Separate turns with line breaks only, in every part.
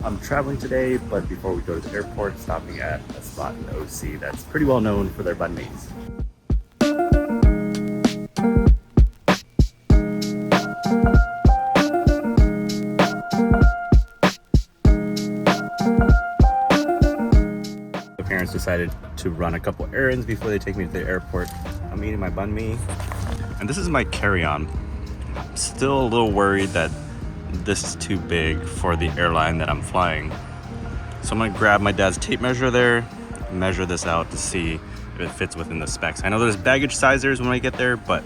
I'm traveling today, but before we go to the airport, stopping at a spot in OC that's pretty well known for their banh mi's. The parents decided to run a couple errands before they take me to the airport. I'm eating my banh mi, and this is my carry-on. I'm still a little worried that this is too big for the airline that I'm flying. So I'm gonna grab my dad's tape measure there, measure this out to see if it fits within the specs. I know there's baggage sizers when I get there, but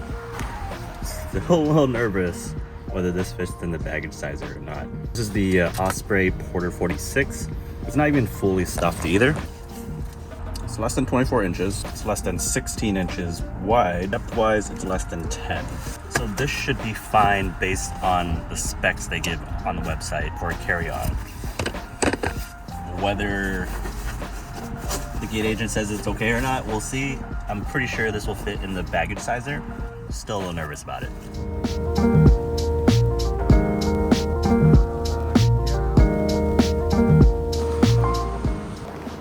still a little nervous whether this fits in the baggage sizer or not. This is the Osprey Porter 46. It's not even fully stuffed either. It's less than 24 inches. It's less than 16 inches wide. Depth-wise, it's less than 10. So this should be fine based on the specs they give on the website for a carry-on. Whether the gate agent says it's okay or not, we'll see. I'm pretty sure this will fit in the baggage sizer. Still a little nervous about it.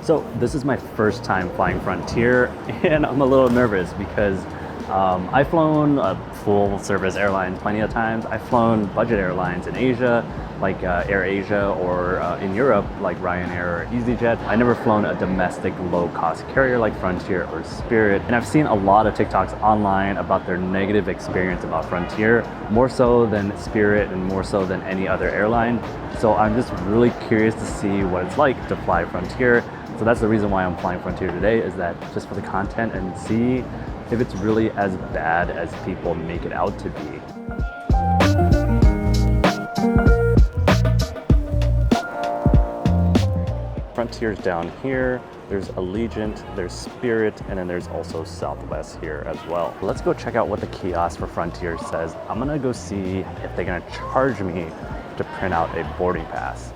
So this is my first time flying Frontier, and I'm a little nervous because I've flown a full service airline plenty of times. I've flown budget airlines in Asia, like AirAsia, or in Europe, like Ryanair or EasyJet. I've never flown a domestic low-cost carrier like Frontier or Spirit, and I've seen a lot of TikToks online about their negative experience about Frontier, more so than Spirit and more so than any other airline. So I'm just really curious to see what it's like to fly Frontier. So that's the reason why I'm flying Frontier today, is that just for the content and see if it's really as bad as people make it out to be. Frontier's down here, there's Allegiant, there's Spirit, and then there's also Southwest here as well. Let's go check out what the kiosk for Frontier says. I'm gonna go see if they're gonna charge me to print out a boarding pass.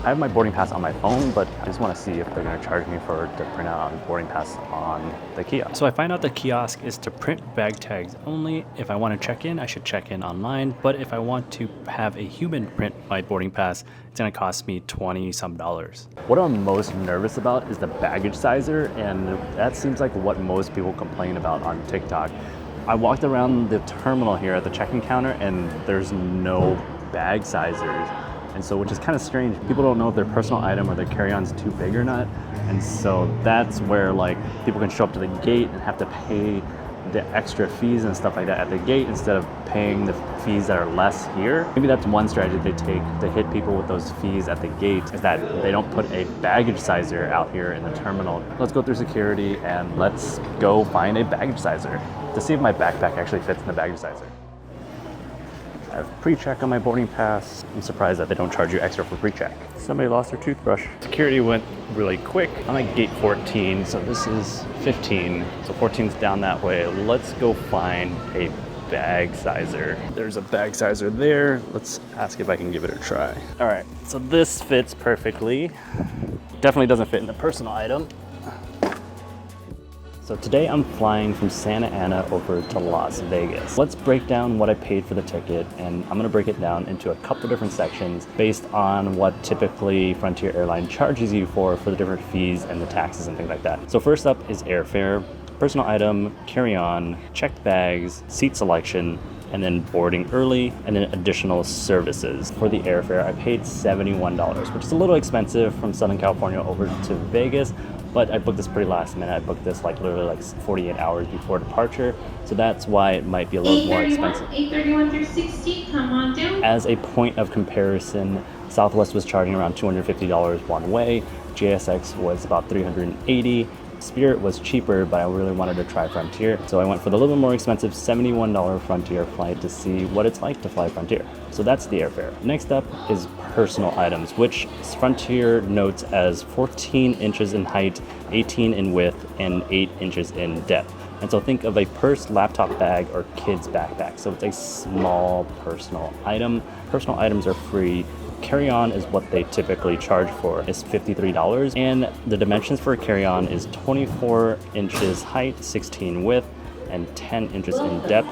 I have my boarding pass on my phone, but I just want to see if they're going to charge me to print out a boarding pass on the kiosk. So I find out the kiosk is to print bag tags only. If I want to check in, I should check in online. But if I want to have a human print my boarding pass, it's going to cost me $20-some. What I'm most nervous about is the baggage sizer, and that seems like what most people complain about on TikTok. I walked around the terminal here at the check-in counter, and there's no bag sizers. And so, which is kind of strange. People don't know if their personal item or their carry-on's too big or not. And so that's where like people can show up to the gate and have to pay the extra fees and stuff like that at the gate instead of paying the fees that are less here. Maybe that's one strategy they take to hit people with those fees at the gate, is that they don't put a baggage sizer out here in the terminal. Let's go through security and let's go find a baggage sizer to see if my backpack actually fits in the baggage sizer. I have pre-check on my boarding pass. I'm surprised that they don't charge you extra for pre-check. Somebody lost their toothbrush. Security went really quick. I'm at gate 14, so this is 15. So 14's down that way. Let's go find a bag sizer. There's a bag sizer there. Let's ask if I can give it a try. All right, so this fits perfectly. Definitely doesn't fit in the personal item. So today I'm flying from Santa Ana over to Las Vegas. Let's break down what I paid for the ticket, and I'm gonna break it down into a couple different sections based on what typically Frontier Airlines charges you for the different fees and the taxes and things like that. So first up is airfare, personal item, carry-on, checked bags, seat selection, and then boarding early, and then additional services. For the airfare, I paid $71, which is a little expensive from Southern California over to Vegas, but I booked this pretty last minute. I booked this like literally like 48 hours before departure, so that's why it might be a little more expensive.
831 through 60, come on down.
As a point of comparison, Southwest was charging around $250 one way, JSX was about $380, Spirit was cheaper, but I really wanted to try Frontier, so I went for the little bit more expensive $71 Frontier flight to see what it's like to fly Frontier. So that's the airfare. Next up is personal items, which Frontier notes as 14 inches in height, 18 in width, and 8 inches in depth. And so think of a purse, laptop bag, or kid's backpack. So it's a small personal item. Personal items are free. Carry-on is what they typically charge for. It's $53, and the dimensions for a carry-on is 24 inches height, 16 width, and 10 inches in depth.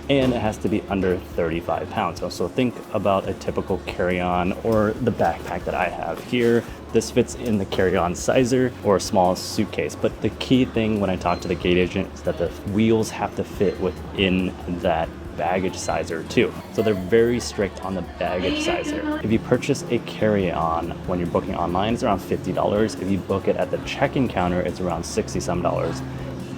and it has to be under 35 pounds. So think about a typical carry-on or the backpack that I have here. This fits in the carry-on sizer or a small suitcase. But the key thing when I talk to the gate agent is that the wheels have to fit within that baggage sizer too. So they're very strict on the baggage sizer. If you purchase a carry-on when you're booking online, it's around $50. If you book it at the check-in counter, it's around $60 some.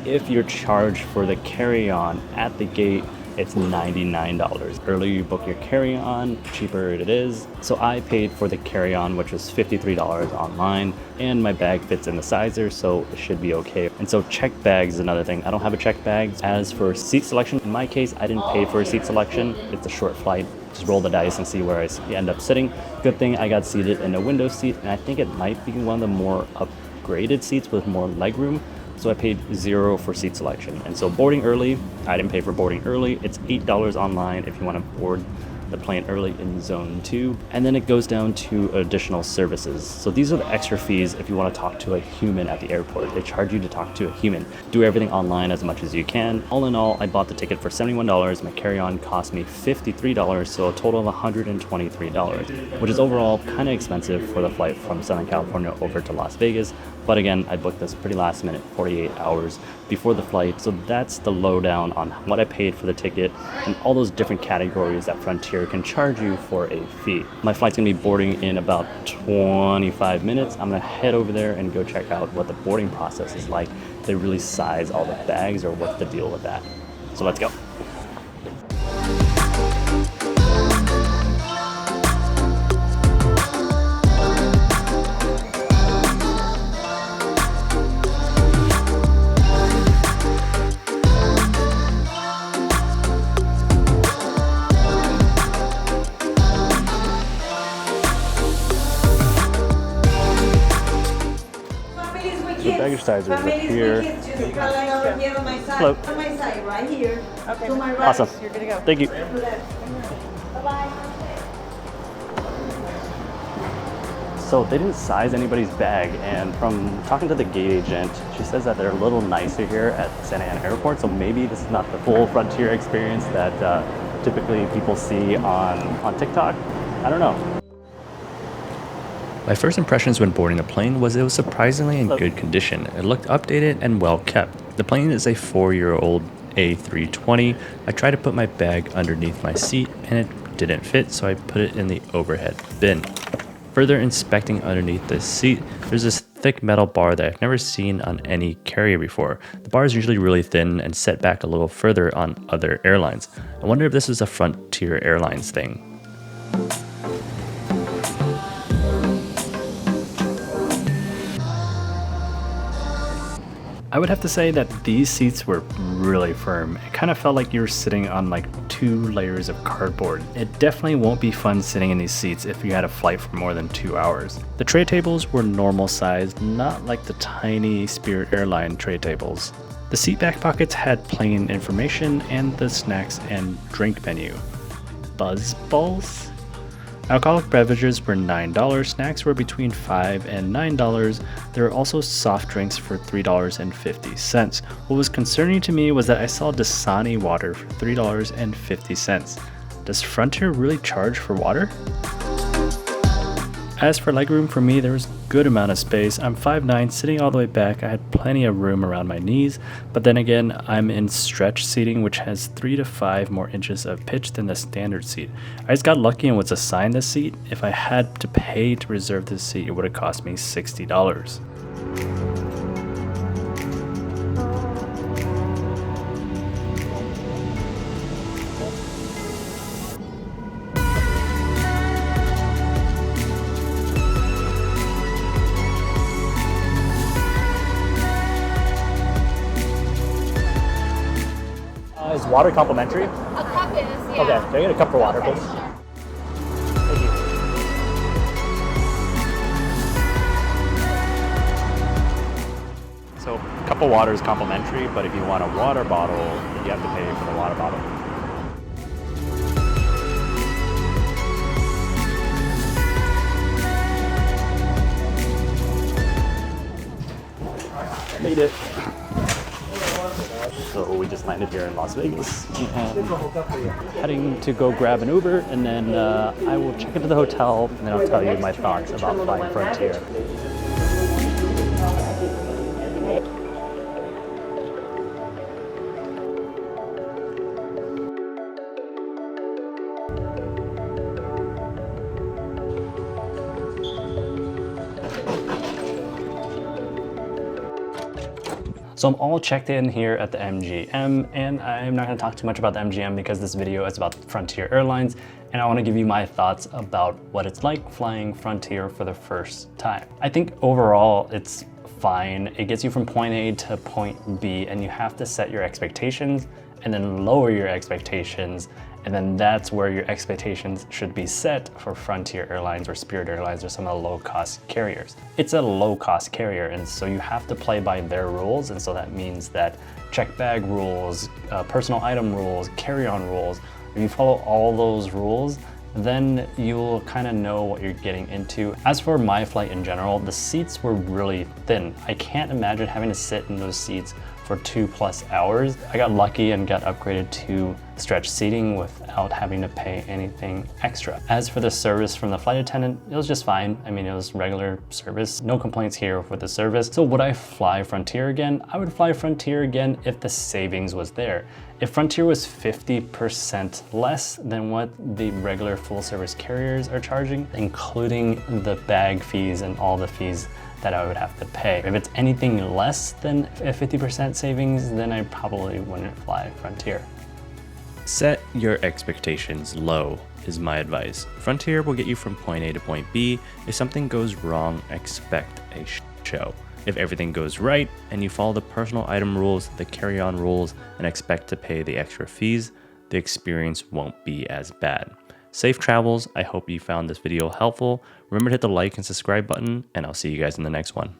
If you're charged for the carry-on at the gate, it's $99. Earlier you book your carry-on, cheaper it is. So I paid for the carry-on, which was $53 online, and my bag fits in the sizer, so it should be okay. And so checked bags is another thing. I don't have a checked bag. As for seat selection, in my case, I didn't pay for a seat selection. It's a short flight. Just roll the dice and see where I end up sitting. Good thing I got seated in a window seat, and I think it might be one of the more upgraded seats with more legroom. So I paid $0 for seat selection. And so boarding early, I didn't pay for boarding early. It's $8 online if you want to board the plane early in zone 2. And then it goes down to additional services. So these are the extra fees if you want to talk to a human at the airport. They charge you to talk to a human. Do everything online as much as you can. All in all, I bought the ticket for $71. My carry-on cost me $53, so a total of $123, which is overall kind of expensive for the flight from Southern California over to Las Vegas. But again, I booked this pretty last minute, 48 hours before the flight. So that's the lowdown on what I paid for the ticket and all those different categories that Frontier can charge you for a fee. My flight's gonna be boarding in about 25 minutes. I'm gonna head over there and go check out what the boarding process is like. They really size all the bags or what's the deal with that. So let's go. Baggage sizers up here. Hello.
On my side, right here.
Okay.
To my right.
Awesome.
You're good to go.
Thank you.
Bye-bye.
So they didn't size anybody's bag, and from talking to the gate agent, she says that they're a little nicer here at Santa Ana Airport, so maybe this is not the full Frontier experience that typically people see on TikTok. I don't know. My first impressions when boarding the plane was it was surprisingly in good condition. It looked updated and well kept. The plane is a 4-year-old A320. I tried to put my bag underneath my seat and it didn't fit, so I put it in the overhead bin. Further inspecting underneath the seat, there's this thick metal bar that I've never seen on any carrier before. The bar is usually really thin and set back a little further on other airlines. I wonder if this is a Frontier Airlines thing. I would have to say that these seats were really firm. It kind of felt like you were sitting on like 2 layers of cardboard. It definitely won't be fun sitting in these seats if you had a flight for more than 2 hours. The tray tables were normal sized, not like the tiny Spirit Airline tray tables. The seat back pockets had plane information and the snacks and drink menu. Buzz balls? Alcoholic beverages were $9, snacks were between $5 and $9. There were also soft drinks for $3.50. What was concerning to me was that I saw Dasani water for $3.50. Does Frontier really charge for water? As for legroom, for me, there was a good amount of space. I'm 5'9", sitting all the way back. I had plenty of room around my knees, but then again, I'm in stretch seating, which has 3 to 5 more inches of pitch than the standard seat. I just got lucky and was assigned this seat. If I had to pay to reserve this seat, it would have cost me $60. Is water complimentary?
A cup is, yeah.
Okay, can I get a cup for water, please? Thank you. So, a cup of water is complimentary, but if you want a water bottle, you have to pay for the water bottle. Made it. So we just landed here in Las Vegas and heading to go grab an Uber, and then I will check into the hotel, and then I'll tell you my thoughts about flying Frontier. So I'm all checked in here at the MGM, and I'm not gonna talk too much about the MGM because this video is about Frontier Airlines, and I wanna give you my thoughts about what it's like flying Frontier for the first time. I think overall it's fine. It gets you from point A to point B, and you have to set your expectations and then lower your expectations, and then that's where your expectations should be set for Frontier Airlines or Spirit Airlines or some of the low-cost carriers. It's a low-cost carrier, and so you have to play by their rules, and so that means that check bag rules, personal item rules, carry-on rules. If you follow all those rules, then you'll kind of know what you're getting into. As for my flight in general, the seats were really thin. I can't imagine having to sit in those seats for 2+ hours. I got lucky and got upgraded to stretch seating without having to pay anything extra. As for the service from the flight attendant, it was just fine. I mean, it was regular service. No complaints here with the service. So would I fly Frontier again? I would fly Frontier again if the savings was there. If Frontier was 50% less than what the regular full service carriers are charging, including the bag fees and all the fees that I would have to pay. If it's anything less than a 50% savings, then I probably wouldn't fly Frontier. Set your expectations low is my advice. Frontier will get you from point A to point B. If something goes wrong, expect a show. If everything goes right and you follow the personal item rules, the carry-on rules, and expect to pay the extra fees, the experience won't be as bad. Safe travels. I hope you found this video helpful. Remember to hit the like and subscribe button, and I'll see you guys in the next one.